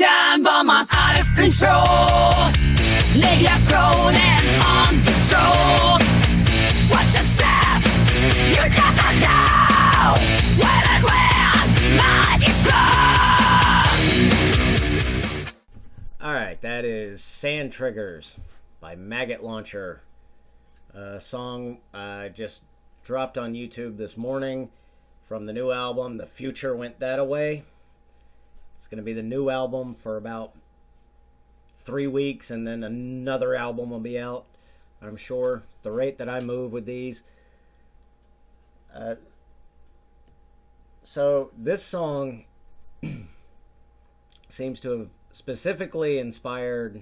time bomb on out of control. Media grown and uncontrolled. Watch your step, you never know when and where might explode. Alright, that is Sand Triggers by Maggot Launcher. A song just dropped on YouTube this morning from the new album, The Future Went That Away. It's going to be the new album for about 3 weeks, and then another album will be out, I'm sure. The rate that I move with these. So this song seems to have specifically inspired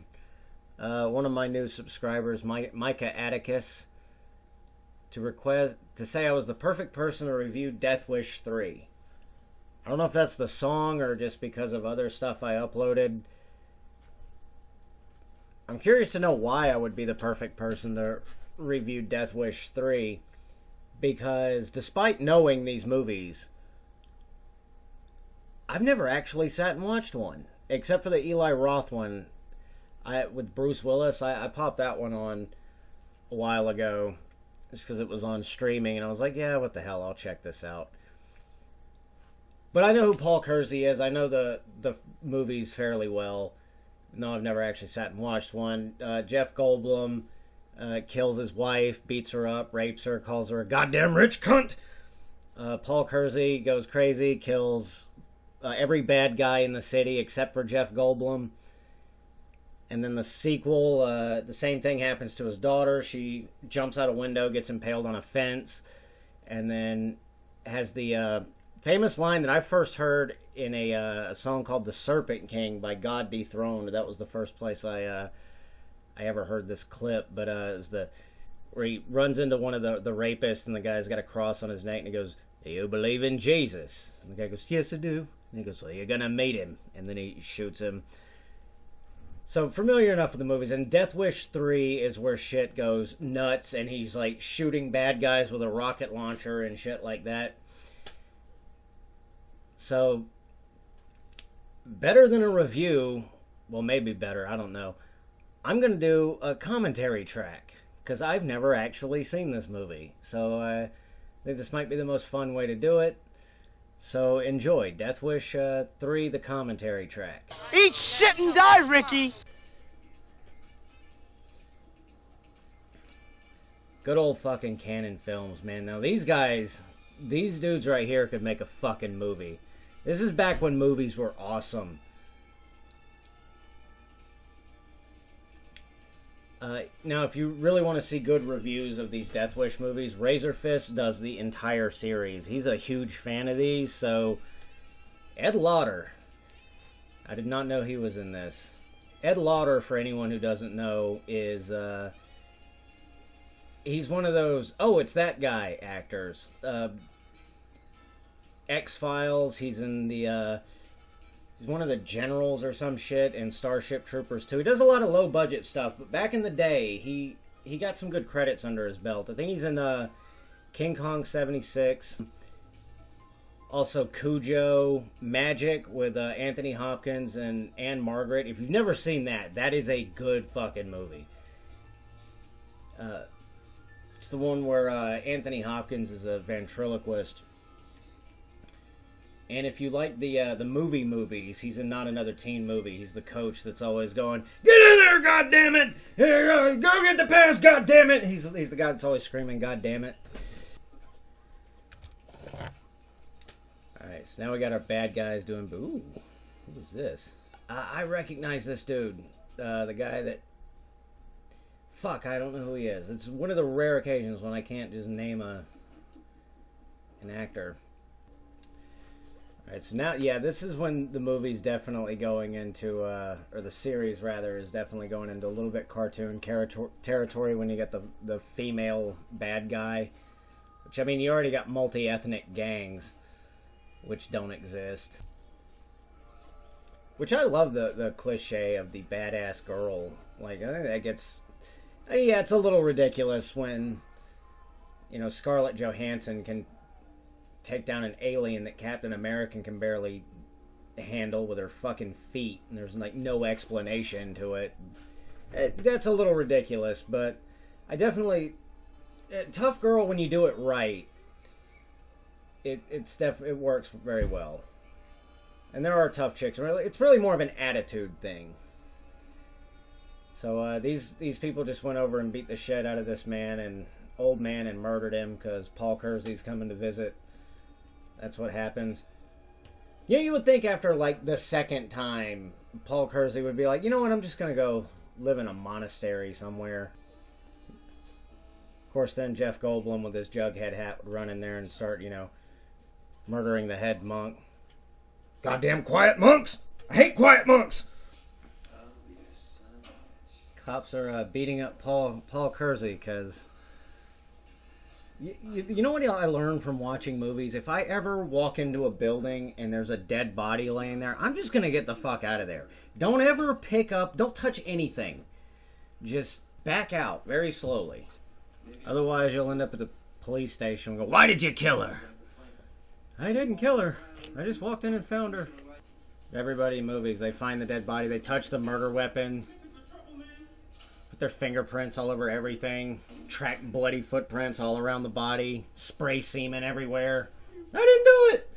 one of my new subscribers, Micah Atticus, to say I was the perfect person to review Death Wish 3. I don't know if that's the song or just because of other stuff I uploaded. I'm curious to know why I would be the perfect person to review Death Wish 3, because despite knowing these movies, I've never actually sat and watched one, except for the Eli Roth one with Bruce Willis. I popped that one on a while ago just because it was on streaming, and I was like, yeah, what the hell, I'll check this out. But I know who Paul Kersey is. I know the movies fairly well. No, I've never actually sat and watched one. Jeff Goldblum kills his wife, beats her up, rapes her, calls her a goddamn rich cunt. Paul Kersey goes crazy, kills every bad guy in the city except for Jeff Goldblum. And then the sequel, the same thing happens to his daughter. She jumps out a window, gets impaled on a fence, and then has the famous line that I first heard in a song called The Serpent King by God Dethroned. That was the first place I ever heard this clip. But it was where he runs into one of the rapists, and the guy's got a cross on his neck, and he goes, "Do you believe in Jesus?" And the guy goes, "Yes, I do." And he goes, "Well, you're gonna meet him." And then he shoots him. So familiar enough with the movies. And Death Wish 3 is where shit goes nuts, and he's like shooting bad guys with a rocket launcher and shit like that. So, better than a review, well, maybe better, I don't know. I'm going to do a commentary track, because I've never actually seen this movie. So, I think this might be the most fun way to do it. So, enjoy Death Wish 3, the commentary track. Eat shit and die, Ricky! Good old fucking Canon Films, man. Now, these dudes right here could make a fucking movie. This is back when movies were awesome. Now, if you really want to see good reviews of these Death Wish movies, Razor Fist does the entire series. He's a huge fan of these, so... Ed Lauter. I did not know he was in this. Ed Lauter, for anyone who doesn't know, is... he's one of those, oh, it's that guy actors. X-Files, he's in the, he's one of the generals or some shit in Starship Troopers 2. He does a lot of low-budget stuff, but back in the day, he got some good credits under his belt. I think he's in King Kong 76. Also, Cujo, Magic with Anthony Hopkins and Anne Margaret. If you've never seen that, that is a good fucking movie. It's the one where Anthony Hopkins is a ventriloquist. And if you like the movies, he's in Not Another Teen Movie. He's the coach that's always going, "Get in there, goddammit! Go get the pass, goddammit!" He's the guy that's always screaming, "Goddammit!" Alright, so now we got our bad guys doing... Ooh, who is this? I recognize this dude. The guy that... Fuck, I don't know who he is. It's one of the rare occasions when I can't just name an actor. Alright, so now, yeah, this is when the movie's definitely going into, or the series, rather, is definitely going into a little bit cartoon territory when you get the female bad guy. Which, I mean, you already got multi-ethnic gangs, which don't exist. Which I love the cliche of the badass girl. Like, I think that gets... Yeah, it's a little ridiculous when, you know, Scarlett Johansson can take down an alien that Captain America can barely handle with her fucking feet, and there's like no explanation to it. That's a little ridiculous, but I definitely Tough Girl, when you do it right, it works very well. And there are tough chicks. It's really more of an attitude thing. So these people just went over and beat the shit out of this old man and murdered him because Paul Kersey's coming to visit. That's what happens. Yeah, you would think after like the second time, Paul Kersey would be like, you know what, I'm just going to go live in a monastery somewhere. Of course, then Jeff Goldblum with his Jughead hat would run in there and start, murdering the head monk. Goddamn quiet monks! I hate quiet monks! Cops are beating up Paul Kersey because... You know what I learned from watching movies? If I ever walk into a building and there's a dead body laying there, I'm just going to get the fuck out of there. Don't ever don't touch anything. Just back out very slowly. Otherwise, you'll end up at the police station and go, why did you kill her? I didn't kill her. I just walked in and found her. Everybody in movies, they find the dead body, they touch the murder weapon, put their fingerprints all over everything, track bloody footprints all around the body, spray semen everywhere. I didn't do it!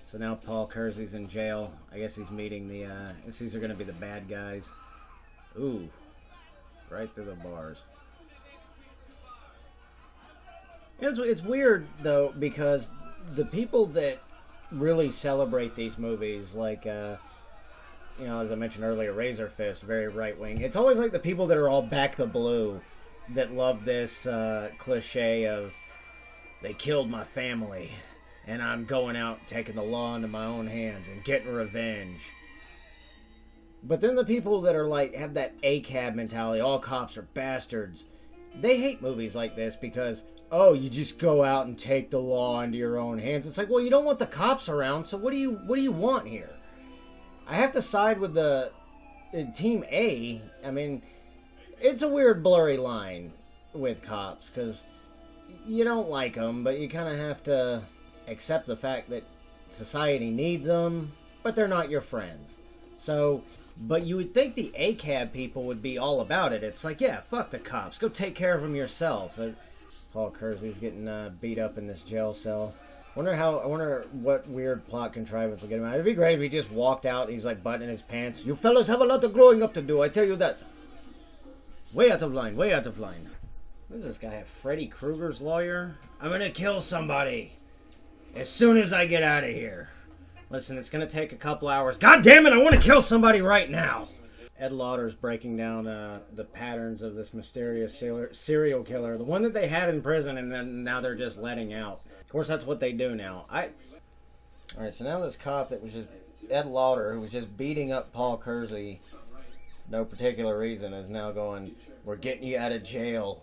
So now Paul Kersey's in jail. I guess he's meeting I guess these are going to be the bad guys. Ooh. Right through the bars. It's weird, though, because the people that really celebrate these movies, like, as I mentioned earlier, Razor Fist, very right-wing. It's always like the people that are all back the blue that love this cliche of, they killed my family, and I'm going out taking the law into my own hands and getting revenge. But then the people that are like, have that ACAB mentality, all cops are bastards, they hate movies like this because, oh, you just go out and take the law into your own hands. It's like, well, you don't want the cops around, so what do you want here? I have to side with the Team A. I mean, it's a weird blurry line with cops because you don't like them, but you kind of have to accept the fact that society needs them, but they're not your friends. So, but you would think the ACAB people would be all about it. It's like, yeah, fuck the cops. Go take care of them yourself. Paul Kersey's getting beat up in this jail cell. I wonder what weird plot contrivance will get him out. It'd be great if he just walked out and he's like buttoning his pants. You fellas have a lot of growing up to do, I tell you that. Way out of line, way out of line. What does this guy have? Freddy Krueger's lawyer? I'm gonna kill somebody as soon as I get out of here. Listen, it's gonna take a couple hours. God damn it, I want to kill somebody right now! Ed Lauder's breaking down the patterns of this mysterious serial killer. The one that they had in prison and then now they're just letting out. Of course, that's what they do now. Alright, so now this cop that was just... Ed Lauder, who was just beating up Paul Kersey, no particular reason, is now going, we're getting you out of jail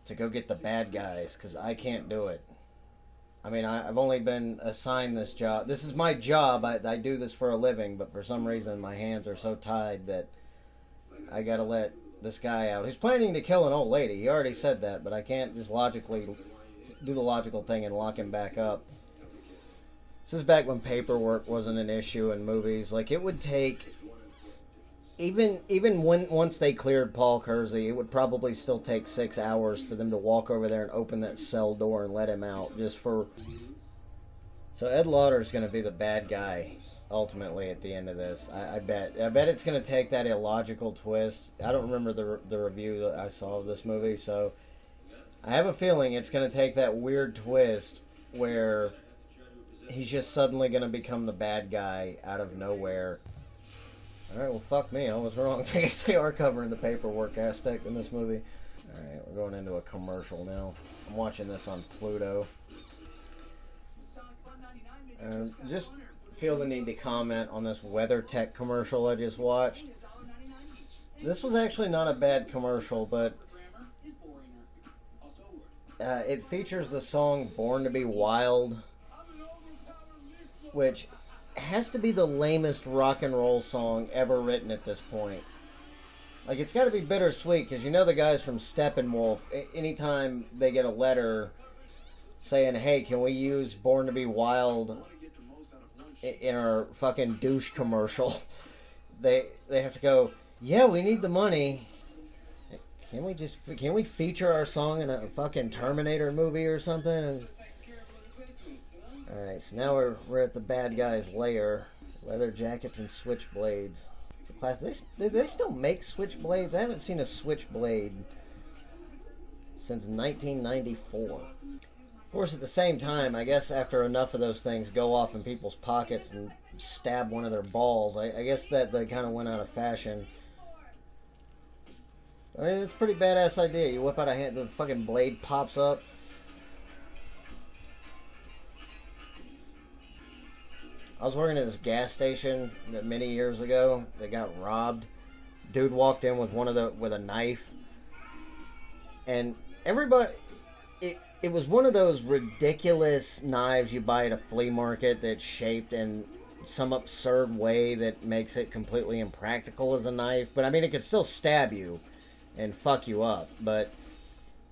to go get the bad guys, because I can't do it. I mean, I've only been assigned this job. This is my job. I do this for a living, but for some reason my hands are so tied that I gotta let this guy out. He's planning to kill an old lady. He already said that, but I can't just logically do the logical thing and lock him back up. This is back when paperwork wasn't an issue in movies. Like, it would take... Even once they cleared Paul Kersey, it would probably still take 6 hours for them to walk over there and open that cell door and let him out, just for... So Ed Lauder's going to be the bad guy, ultimately, at the end of this. I bet it's going to take that illogical twist. I don't remember the review that I saw of this movie, so... I have a feeling it's going to take that weird twist where he's just suddenly going to become the bad guy out of nowhere. Alright, well, fuck me. I was wrong. I guess they are covering the paperwork aspect in this movie. Alright, we're going into a commercial now. I'm watching this on Pluto. Just feel the need to comment on this WeatherTech commercial I just watched. This was actually not a bad commercial, but it features the song Born to Be Wild, which has to be the lamest rock and roll song ever written at this point. Like, it's got to be bittersweet, because you know the guys from Steppenwolf, anytime they get a letter saying, hey, can we use Born to Be Wild in our fucking douche commercial? They have to go, yeah, we need the money. Can we feature our song in a fucking Terminator movie or something? Alright, so now we're at the bad guy's lair. Leather jackets and switchblades. It's a class. Do they still make switchblades? I haven't seen a switchblade since 1994. Of course, at the same time, I guess after enough of those things go off in people's pockets and stab one of their balls, I guess that they kind of went out of fashion. I mean, it's a pretty badass idea. You whip out a hand, the fucking blade pops up. I was working at this gas station many years ago. They got robbed. Dude walked in with with a knife, and everybody. It was one of those ridiculous knives you buy at a flea market that's shaped in some absurd way that makes it completely impractical as a knife. But I mean, it could still stab you and fuck you up. But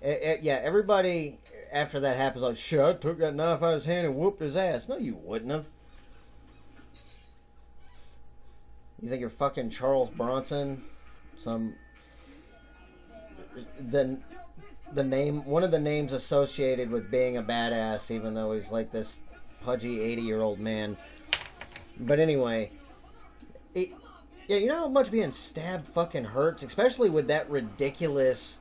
yeah, everybody after that happens like, shit, I took that knife out of his hand and whooped his ass. No, you wouldn't have. You think you're fucking Charles Bronson? The name, one of the names associated with being a badass, even though he's like this pudgy 80-year-old man. But anyway, yeah, you know how much being stabbed fucking hurts, especially with that ridiculous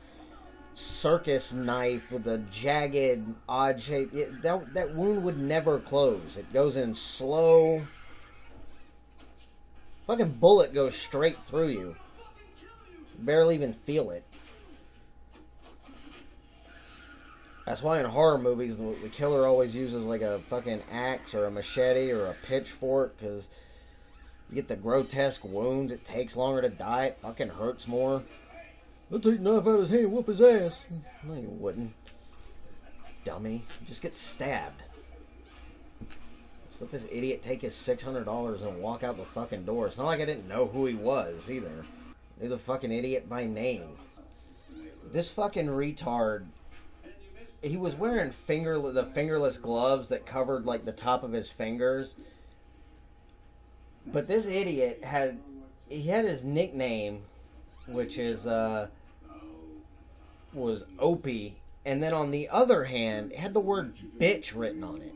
circus knife with the jagged, odd shape. That wound would never close. It goes in slow. Fucking bullet goes straight through you. Barely even feel it. That's why in horror movies the killer always uses like a fucking axe or a machete or a pitchfork, because you get the grotesque wounds. It takes longer to die. It fucking hurts more. I'll take the knife out of his hand and whoop his ass. No, you wouldn't. Dummy. You just get stabbed. Just let this idiot take his $600 and walk out the fucking door. It's not like I didn't know who he was either. I knew the fucking idiot by name. This fucking retard. He was wearing the fingerless gloves that covered like the top of his fingers. But this idiot had his nickname, which is was Opie, and then on the other hand, it had the word bitch written on it.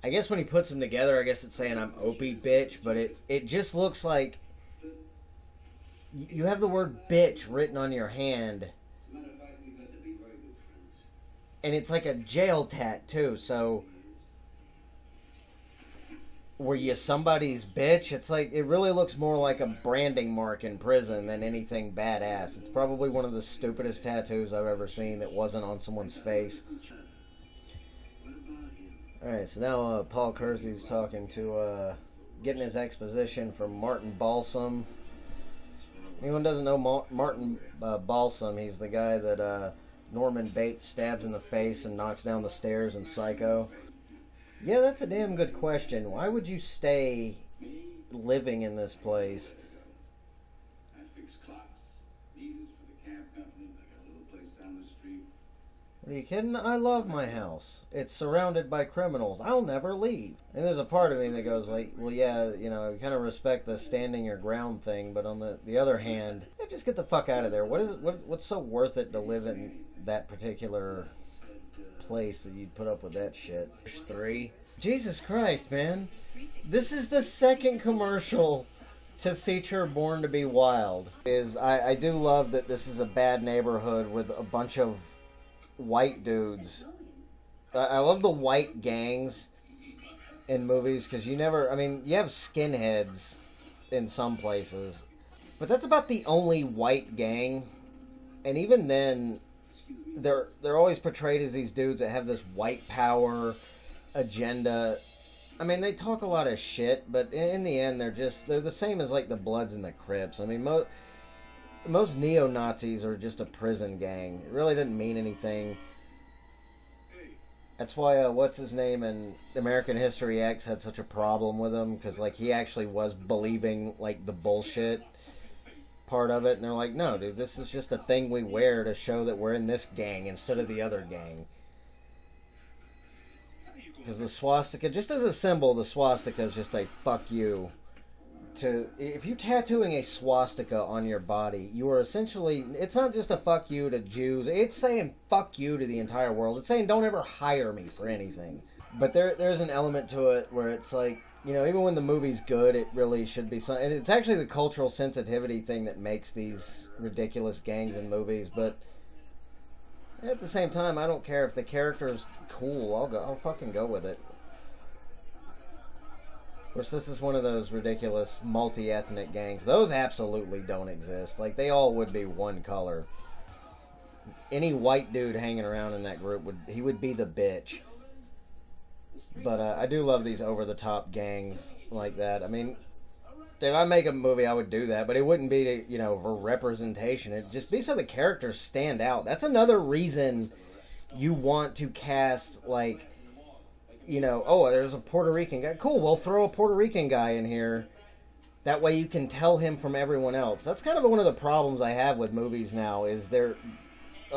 I guess when he puts them together, I guess it's saying I'm Opie bitch, but it just looks like you have the word bitch written on your hand. And it's like a jail tat too, so were you somebody's bitch? It's like, it really looks more like a branding mark in prison than anything badass. It's probably one of the stupidest tattoos I've ever seen that wasn't on someone's face. Alright, so now Paul Kersey's talking to, getting his exposition from Martin Balsam. Anyone doesn't know Martin Balsam, he's the guy that Norman Bates stabs in the face and knocks down the stairs in Psycho. Yeah, that's a damn good question. Why would you stay living in this place? I fix clocks, meters for the cab company. I got a little place down the street. Are you kidding? I love my house. It's surrounded by criminals. I'll never leave. And there's a part of me that goes like, well, yeah, you know, I kind of respect the standing your ground thing, but on the other hand, just get the fuck out of there. What's so worth it to live in that particular place that you'd put up with that shit? 3. Jesus Christ, man. This is the second commercial to feature Born to Be Wild. I do love that this is a bad neighborhood with a bunch of white dudes. I love the white gangs in movies, because you have skinheads in some places, but that's about the only white gang, and even then they're always portrayed as these dudes that have this white power agenda. I mean, they talk a lot of shit, but in the end they're the same as like the Bloods and the Crips. I mean, most neo-Nazis are just a prison gang. It really didn't mean anything. That's why, what's his name in American History X had such a problem with him, because, like, he actually was believing, like, the bullshit part of it, and they're like, no, dude, this is just a thing we wear to show that we're in this gang instead of the other gang. Because the swastika, just as a symbol, the swastika is just a fuck you. If you're tattooing a swastika on your body, you are essentially, it's not just a fuck you to Jews, it's saying fuck you to the entire world. It's saying don't ever hire me for anything. But there's an element to it where it's like, you know, even when the movie's good, it really should be something. And it's actually the cultural sensitivity thing that makes these ridiculous gangs in movies. But at the same time, I don't care if the character's cool. I'll fucking go with it. Of course, this is one of those ridiculous multi-ethnic gangs. Those absolutely don't exist. Like, they all would be one color. Any white dude hanging around in that group would be the bitch. But I do love these over-the-top gangs like that. I mean, if I make a movie, I would do that, but it wouldn't be, you know, for representation. It'd just be so the characters stand out. That's another reason you want to cast, like, you know, oh, there's a Puerto Rican guy. Cool, we'll throw a Puerto Rican guy in here. That way you can tell him from everyone else. That's kind of one of the problems I have with movies now, is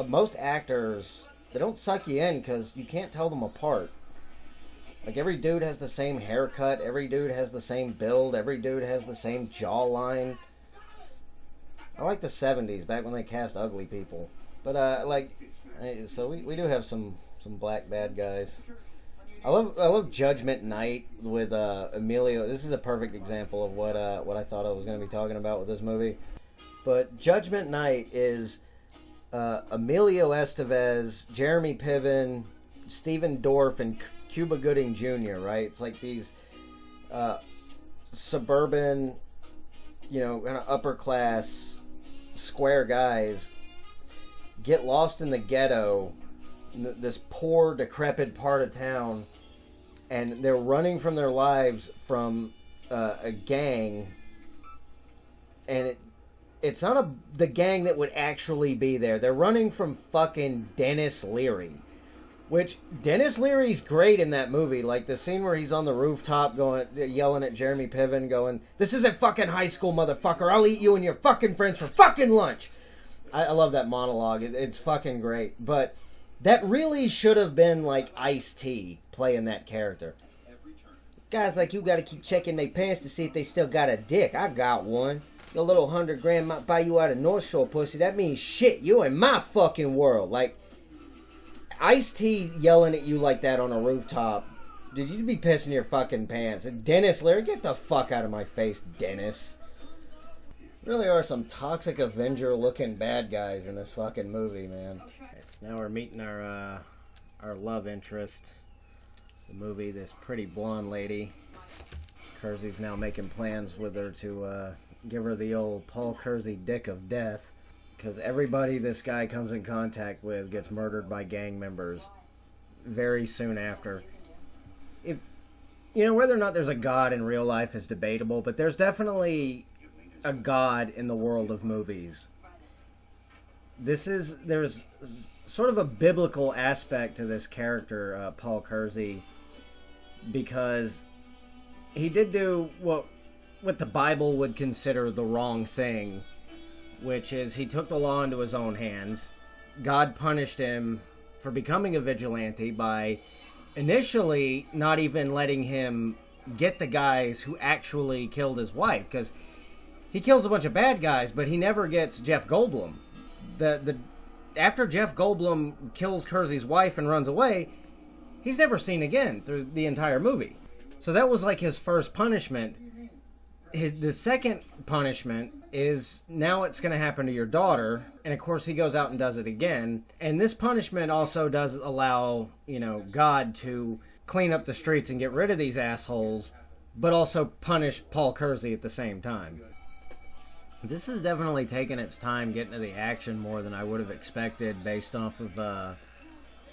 most actors, they don't suck you in because you can't tell them apart. Like, every dude has the same haircut, every dude has the same build, every dude has the same jawline. I like the 70s, back when they cast ugly people. But, so we do have some black bad guys. I love Judgment Night with Emilio. This is a perfect example of what I thought I was going to be talking about with this movie. But Judgment Night is Emilio Estevez, Jeremy Piven, Stephen Dorff, and Cuba Gooding Jr., right? It's like these suburban, you know, kind of upper class, square guys get lost in the ghetto, this poor, decrepit part of town, and they're running from their lives from a gang, and it's not the gang that would actually be there. They're running from fucking Dennis Leary. Which, Dennis Leary's great in that movie. Like, the scene where he's on the rooftop yelling at Jeremy Piven, going, "This isn't fucking high school, motherfucker. I'll eat you and your fucking friends for fucking lunch." I love that monologue. It's fucking great. But that really should have been, like, Ice-T playing that character. Guys like you gotta keep checking their pants to see if they still got a dick. I got one. Your little $100 might buy you out of North Shore pussy. That means shit. You in my fucking world. Like, Ice-T yelling at you like that on a rooftop, dude, you'd be pissing your fucking pants. And Dennis Leary, get the fuck out of my face, Dennis. Really are some toxic Avenger-looking bad guys in this fucking movie, man. Now we're meeting our love interest. The movie, this pretty blonde lady. Kersey's now making plans with her to give her the old Paul Kersey dick of death. Because everybody this guy comes in contact with gets murdered by gang members very soon after. If, you know, whether or not there's a god in real life is debatable, but there's definitely a god in the world of movies. There's sort of a biblical aspect to this character, Paul Kersey, because he did do what the Bible would consider the wrong thing, which is he took the law into his own hands. God punished him for becoming a vigilante by initially not even letting him get the guys who actually killed his wife, because he kills a bunch of bad guys, but he never gets Jeff Goldblum. After Jeff Goldblum kills Kersey's wife and runs away, he's never seen again through the entire movie. So that was like his first punishment. The second punishment is now it's going to happen to your daughter, and of course he goes out and does it again. And this punishment also does allow, you know, God to clean up the streets and get rid of these assholes, but also punish Paul Kersey at the same time. This has definitely taken its time getting to the action more than I would have expected based off of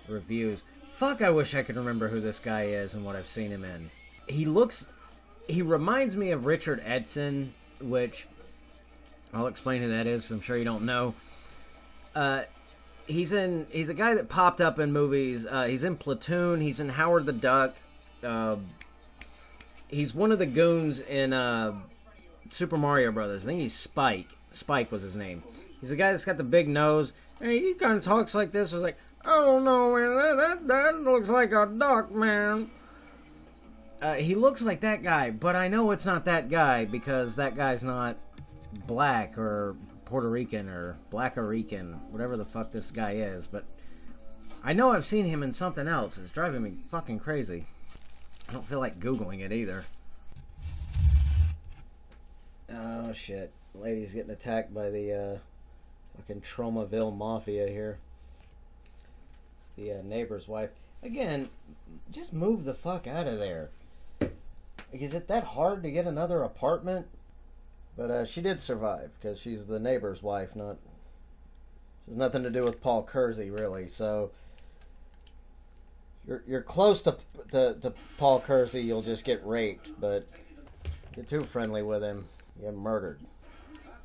reviews. Fuck, I wish I could remember who this guy is and what I've seen him in. He reminds me of Richard Edson, which I'll explain who that is, I'm sure you don't know. He's a guy that popped up in movies. He's in Platoon, he's in Howard the Duck. He's one of the goons in Super Mario Brothers. I think he's Spike. Spike was his name. He's the guy that's got the big nose, and he kind of talks like this. It's like, "Oh no, man, that looks like a duck, man. He looks like that guy, but I know it's not that guy because that guy's not black or Puerto Rican or Black-a-Rican, whatever the fuck this guy is, but I know I've seen him in something else. It's driving me fucking crazy. I don't feel like Googling it either. Oh shit. Lady's getting attacked by the fucking Tromaville Mafia here. It's the neighbor's wife. Again, just move the fuck out of there. Like, is it that hard to get another apartment? But she did survive because she's the neighbor's wife, not. She has nothing to do with Paul Kersey, really. So you're close to Paul Kersey, you'll just get raped. But if you're too friendly with him, you get murdered.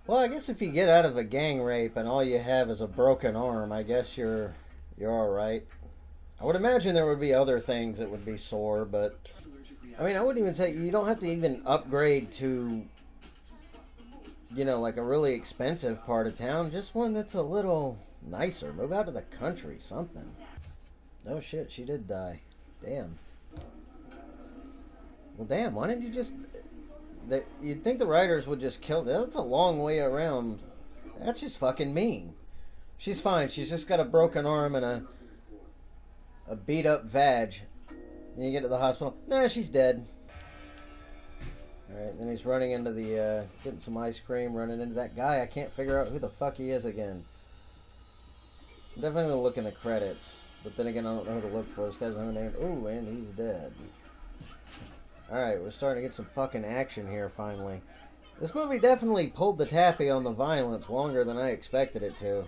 Well, I guess if you get out of a gang rape and all you have is a broken arm, I guess you're all right. I would imagine there would be other things that would be sore, but I mean, I wouldn't even say you don't have to even upgrade to, you know, like a really expensive part of town. Just one that's a little nicer. Move out to the country, something. Oh shit, she did die. Damn. Well, damn. Why didn't you just? You'd think the writers would just kill. That's a long way around. That's just fucking mean. She's fine. She's just got a broken arm and a beat up vag. And you get to the hospital. Nah, she's dead. Alright, then he's running into the, getting some ice cream, running into that guy. I can't figure out who the fuck he is again. I'm definitely going to look in the credits. But then again, I don't know who to look for. This guy's no name. Ooh, and he's dead. Alright, we're starting to get some fucking action here, finally. This movie definitely pulled the taffy on the violence longer than I expected it to.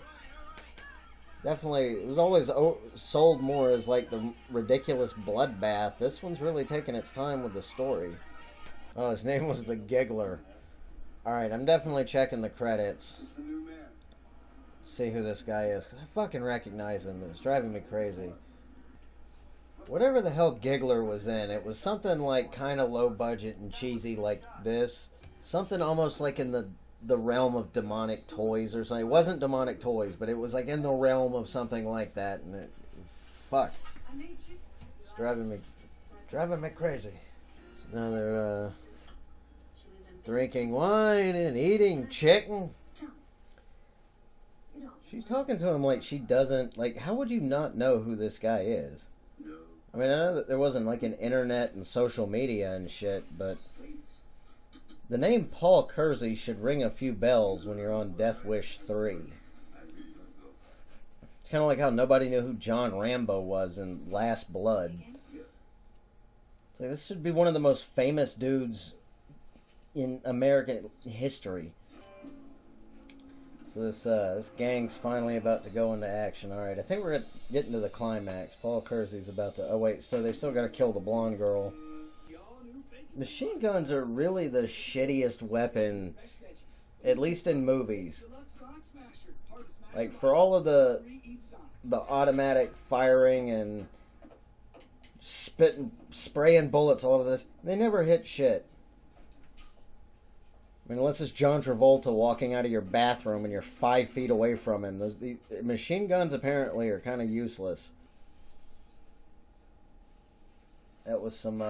Definitely, it was always sold more as like the ridiculous bloodbath. This one's really taking its time with the story. Oh, his name was the Giggler. Alright, I'm definitely checking the credits. See who this guy is, because I fucking recognize him. It's driving me crazy. Whatever the hell Giggler was in, it was something like kind of low budget and cheesy like this. Something almost like in the realm of demonic toys or something. It wasn't demonic toys, but it was like in the realm of something like that. And it, fuck, it's driving me crazy. So now they're drinking wine and eating chicken. She's talking to him like she doesn't, like, how would you not know who this guy is? I mean, I know that there wasn't like an internet and social media and shit, but the name Paul Kersey should ring a few bells when you're on Death Wish 3. It's kind of like how nobody knew who John Rambo was in Last Blood. It's like, this should be one of the most famous dudes in American history. So this gang's finally about to go into action. Alright, I think we're getting to the climax. Paul Kersey's about to... Oh wait, so they still gotta kill the blonde girl. Machine guns are really the shittiest weapon, at least in movies. Like, for all of the automatic firing and spraying bullets all over this, they never hit shit. I mean, unless it's John Travolta walking out of your bathroom and you're 5 feet away from him. The machine guns apparently are kind of useless. That was some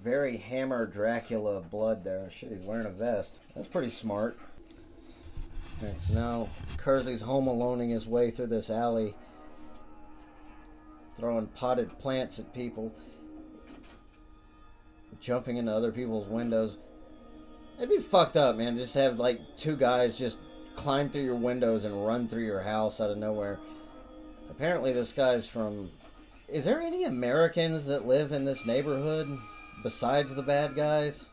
very Hammer Dracula blood there. Shit, he's wearing a vest. That's pretty smart. Alright, so now Kersey's home aloneing his way through this alley, throwing potted plants at people, jumping into other people's windows. It'd be fucked up, man. Just have like 2 guys just climb through your windows and run through your house out of nowhere. Apparently this guy's from... Is there any Americans that live in this neighborhood besides the bad guys?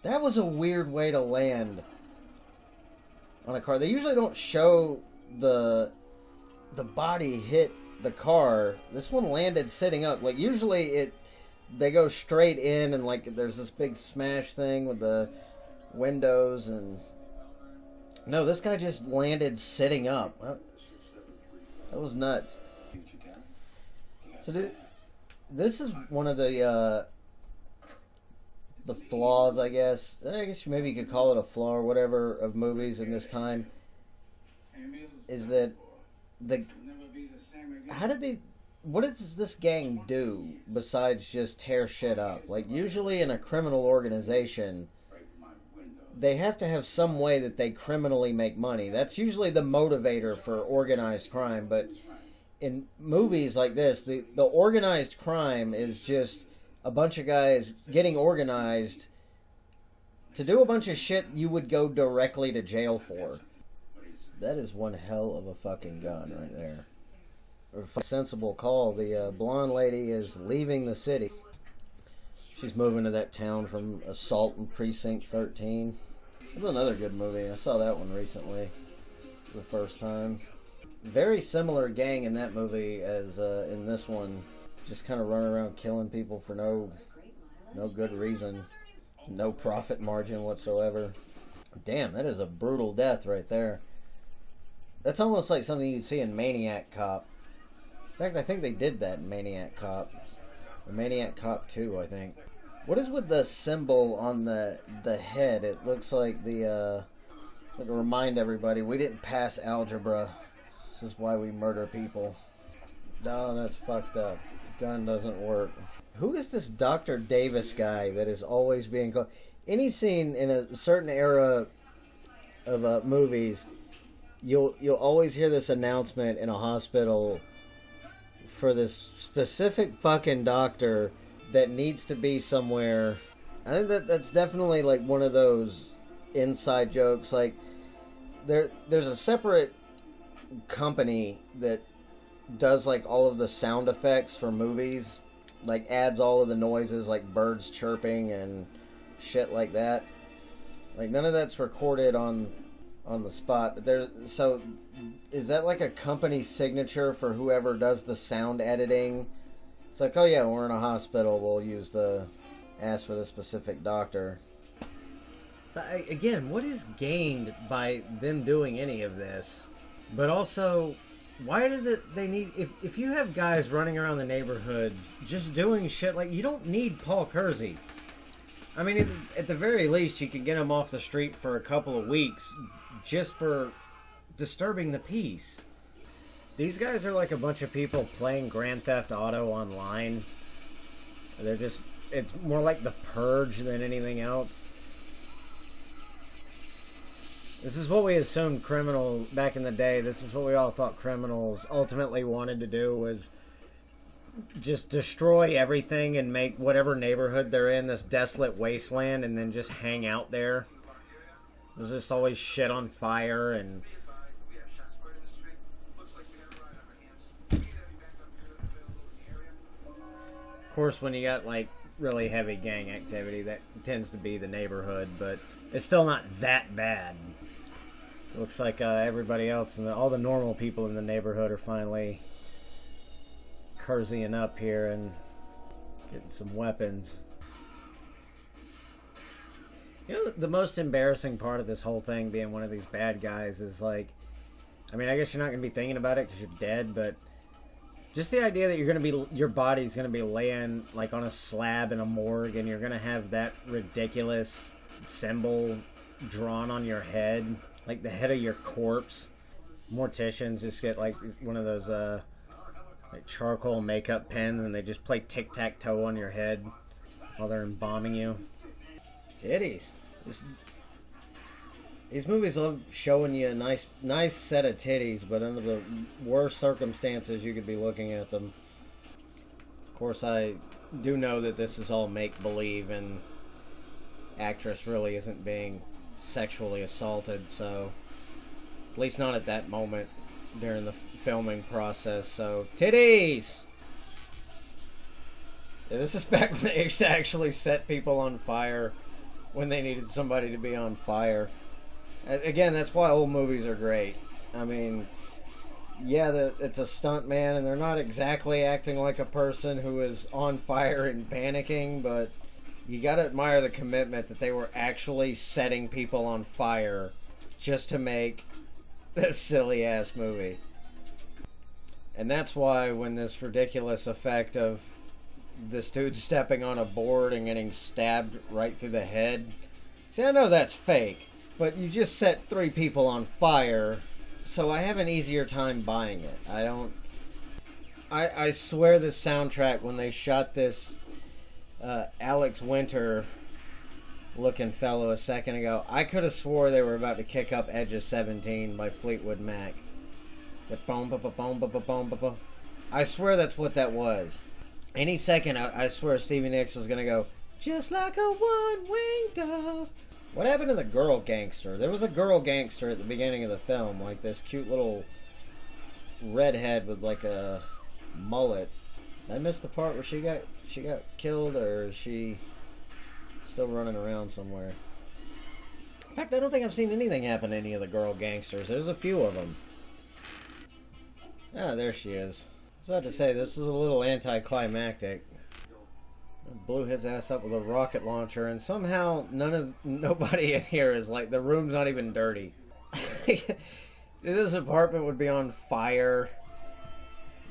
That was a weird way to land on a car. They usually don't show the body hit the car. This one landed sitting up. Like, usually they go straight in and like there's this big smash thing with the windows, and no, this guy just landed sitting up. That was nuts. So this is one of the flaws, I guess. I guess maybe you could call it a flaw or whatever of movies in this time, is that how did they what does this gang do besides just tear shit up? Like, usually in a criminal organization, they have to have some way that they criminally make money. That's usually the motivator for organized crime. But in movies like this, the organized crime is just a bunch of guys getting organized to do a bunch of shit you would go directly to jail for. That is one hell of a fucking gun right there. A sensible call. The blonde lady is leaving the city. She's moving to that town from Assault in Precinct 13. That's another good movie. I saw that one recently for the first time. Very similar gang in that movie as in this one. Just kind of running around killing people for no good reason. No profit margin whatsoever. Damn, that is a brutal death right there. That's almost like something you'd see in Maniac Cop. In fact, I think they did that in Maniac Cop. Or Maniac Cop 2, I think. What is with the symbol on the head? It looks like the, it's like to remind everybody, we didn't pass algebra. This is why we murder people. No, that's fucked up. Gun doesn't work. Who is this Dr. Davis guy that is always being called? Any scene in a certain era of movies, you'll always hear this announcement in a hospital for this specific fucking doctor that needs to be somewhere. I think that's definitely like one of those inside jokes. Like there's a separate company that does like all of the sound effects for movies, like adds all of the noises like birds chirping and shit like that. Like none of that's recorded on the spot, but so is that like a company signature for whoever does the sound editing? It's like, oh yeah, we're in a hospital, we'll ask for the specific doctor. Again, what is gained by them doing any of this? But also, why do they need... If you have guys running around the neighborhoods just doing shit, like, you don't need Paul Kersey. I mean, at the very least, you can get him off the street for a couple of weeks just for disturbing the peace. These guys are like a bunch of people playing Grand Theft Auto online. They're just... It's more like The Purge than anything else. This is what we assumed criminal back in the day. This is what we all thought criminals ultimately wanted to do, was just destroy everything and make whatever neighborhood they're in this desolate wasteland and then just hang out there. There's just always shit on fire and... Of course, when you got like really heavy gang activity, that tends to be the neighborhood, but it's still not that bad. So it looks like everybody else and all the normal people in the neighborhood are finally cozying up here and getting some weapons. You know, the most embarrassing part of this whole thing being one of these bad guys is like, I mean, I guess you're not going to be thinking about it because you're dead, but just the idea that your body's going to be laying like on a slab in a morgue and you're going to have that ridiculous symbol drawn on your head, like the head of your corpse. Morticians just get like one of those like charcoal makeup pens and they just play tic-tac-toe on your head while they're embalming you. Titties. These movies love showing you a nice set of titties, but under the worst circumstances you could be looking at them. Of course, I do know that this is all make-believe and actress really isn't being sexually assaulted, so at least not at that moment during the filming process. So titties. Yeah, this is back when they used to actually set people on fire when they needed somebody to be on fire. Again, that's why old movies are great. I mean, yeah, it's a stunt man and they're not exactly acting like a person who is on fire and panicking, but you gotta admire the commitment that they were actually setting people on fire just to make this silly ass movie. And that's why when this ridiculous effect of this dude stepping on a board and getting stabbed right through the head, see, I know that's fake, but you just set 3 people on fire, so I have an easier time buying it. I swear this soundtrack, when they shot this Alex Winter looking fellow a second ago, I could have swore they were about to kick up Edge of 17 by Fleetwood Mac. I swear that's what that was. Any second, I swear Stevie Nicks was going to go, just like a one-winged dove. What happened to the girl gangster? There was a girl gangster at the beginning of the film, like this cute little redhead with like a mullet. Did I missed the part where she got killed, or is she still running around somewhere? In fact, I don't think I've seen anything happen to any of the girl gangsters. There's a few of them. Ah, there she is. I was about to say, this was a little anticlimactic. I blew his ass up with a rocket launcher, and somehow nobody in here is like, the room's not even dirty. This apartment would be on fire.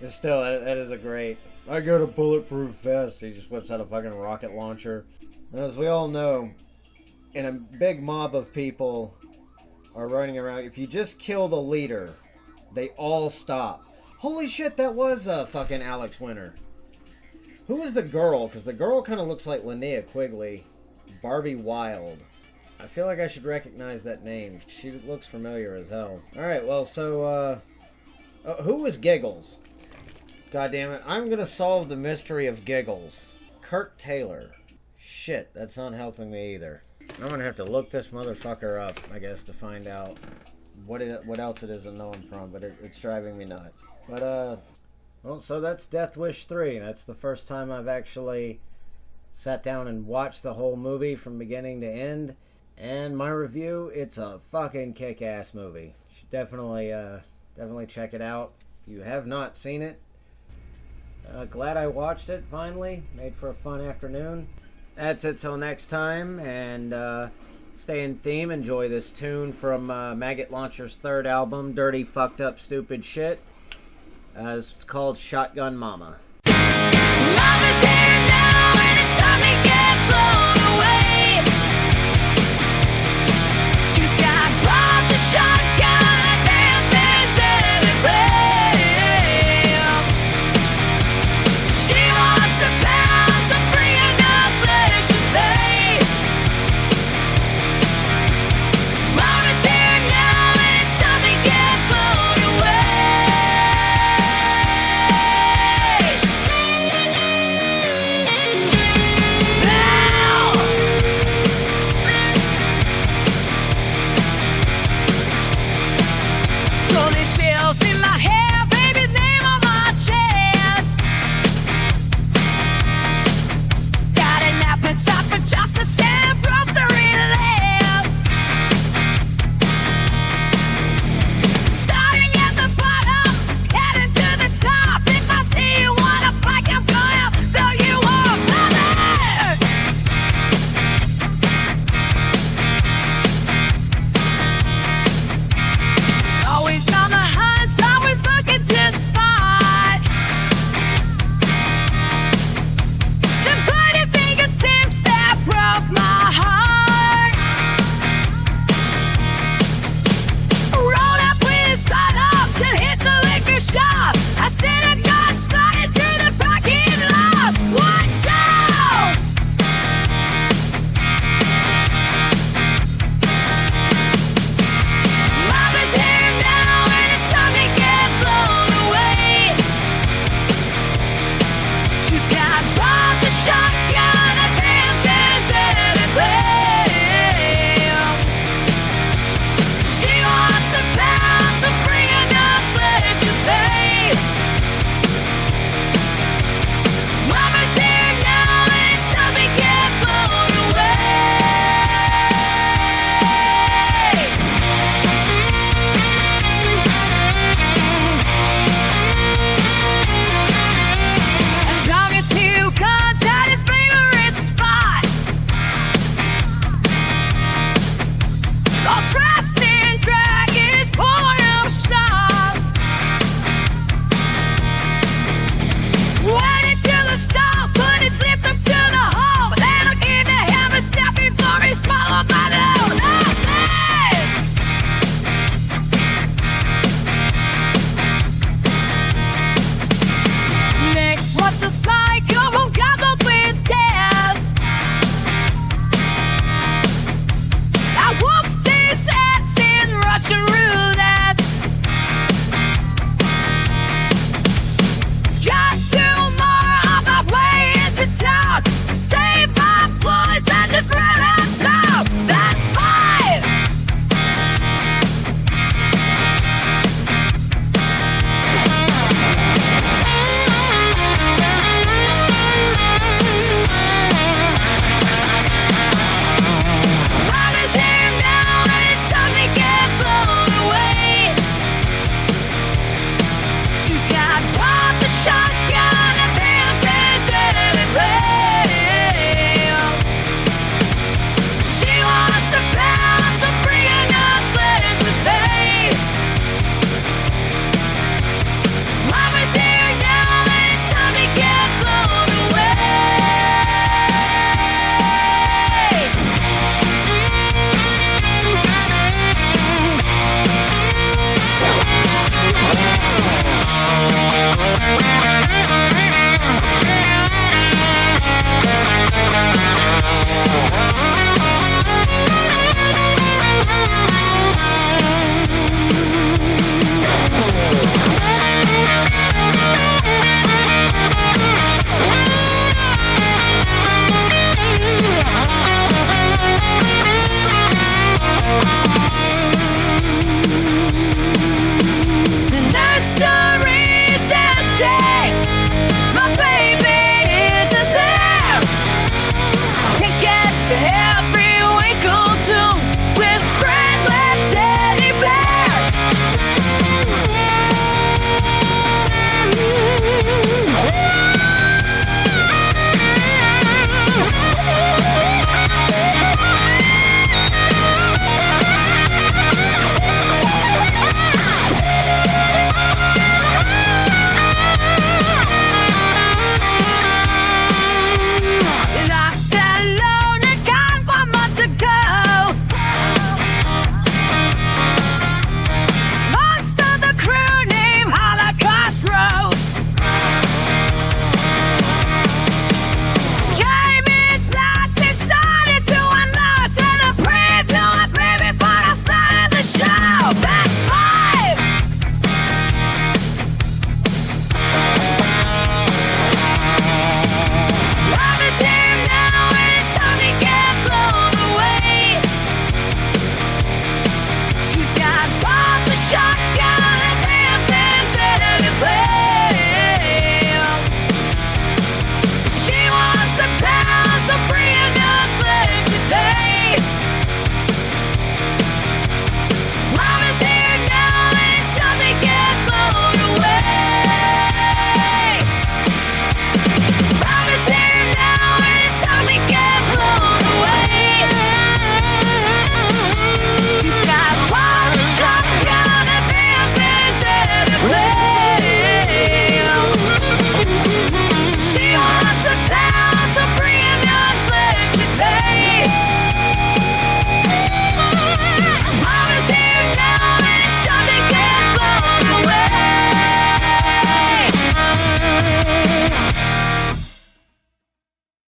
Still, that is a great... I got a bulletproof vest. He just whips out a fucking rocket launcher. And as we all know, in a big mob of people are running around, if you just kill the leader, they all stop. Holy shit, that was fucking Alex Winter. Who was the girl? Because the girl kind of looks like Linnea Quigley. Barbie Wilde. I feel like I should recognize that name. She looks familiar as hell. Alright, well, so, who was Giggles? God damn it. I'm gonna solve the mystery of Giggles. Kurt Taylor. Shit, that's not helping me either. I'm gonna have to look this motherfucker up, I guess, to find out what else it is I know him from, but it's driving me nuts. But, well, so that's Death Wish 3. That's the first time I've actually sat down and watched the whole movie from beginning to end. And my review, it's a fucking kick-ass movie. You should definitely check it out. If you have not seen it, glad I watched it, finally. Made for a fun afternoon. That's it till next time, and stay in theme. Enjoy this tune from Maggot Launcher's third album, Dirty Fucked Up Stupid Shit. It's called Shotgun Mama.